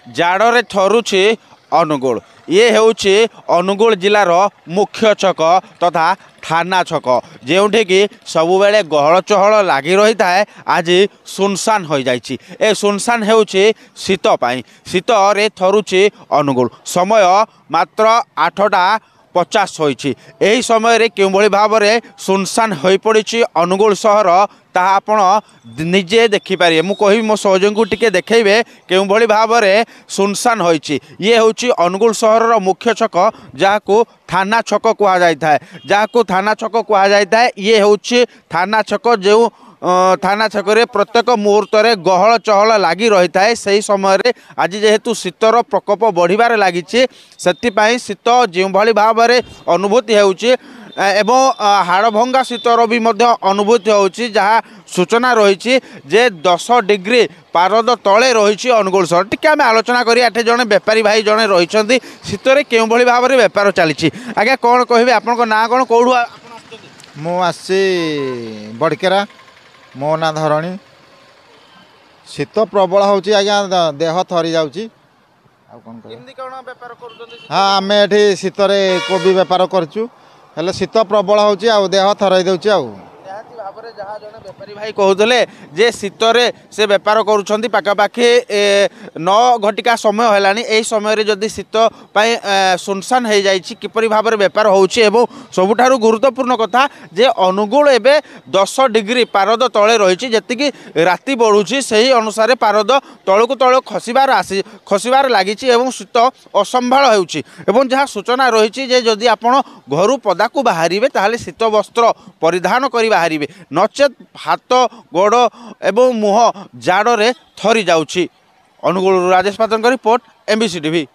जाड़े थरुछि अनुगुल। ये होउछि अनुगुल जिलार मुख्य छक तथा थाना छक जोठी कि सबुबले गहल चहल लगी रही है। आज सुनसान हो जाइछि। ए सुनसान होउछि शीत पाई। शीत रे थरुछि अनुगुल। समय मात्र 8:50 होइछि। एही समय रे केउभଳି भाबरे सुनसान होई पड़िछि अनुगुल सहर ताहा आपण निजे देखिपारे। मु कहि मो सहयोगी को टिके देखैबे केउभଳି भाबरे सुनसान होइछि। ये होउछि अनुगुल सहर मुख्य छक जाको थाना छक कुहा जाय थाए। जाको थाना छक कुहा जाय थाए। ये होउछि थाना छक जो थाना छकरे प्रत्येक मुहूर्त रे गहल चहल लगी रही है। सही समय रे आज जेहेतु शीतर प्रकोप बढ़िबार लागिछि सेति पई शीत जो भली भाव में अनुभूति होउछि एवं हाड़भंगा शीतर भी मध्य अनुभूति होउछि। जहाँ सूचना रही जे 10 डिग्री पारद तले रही अनुगुल सहर। टिके आम आलोचना करी आठे जने बेपारी भाई जने रही शीतर केउं भली भाव में बेपार चली। आज्ञा कौन कहबे आपन ना कौन कौड़ू मु आसी बड़केरा मो ना धरणी शीत प्रबल होची आज्ञा देह थरी जाउची। हाँ आम ये शीतरे कोबी बेपार करचु हेले शीत प्रबल होची आ देह थरई दउची आ जहाँ जने बेपारी भाई कहते जे शीतरे से बेपार करुँच पाखापाखि 9 घटिका समय होलानी। एही समय रे जदि शीत पाई सुनसान हो जाइए किपरि भाव में बेपार होउछि। एवं सबुठारु गुरुत्वपूर्ण कथा जे अनुगुल एबे 10 डिग्री पारद तले रही। जेतिकी राति बढ़ुछि सही अनुसार पारद तलकु तल खसिबार लागिछि एवं शीत असंभाळ होउछि। एवं जहाँ सूचना रही जे जदि आपण घरु पदाकु बाहरिबे ताहाले शीत वस्त्र परिधान करी बाहरिबे नचेत हाथ गोड़ एवं मुह जाड़े थरी जाउछि। अनुगुल राजेश पात्रन का रिपोर्ट एमबीसी टीवी।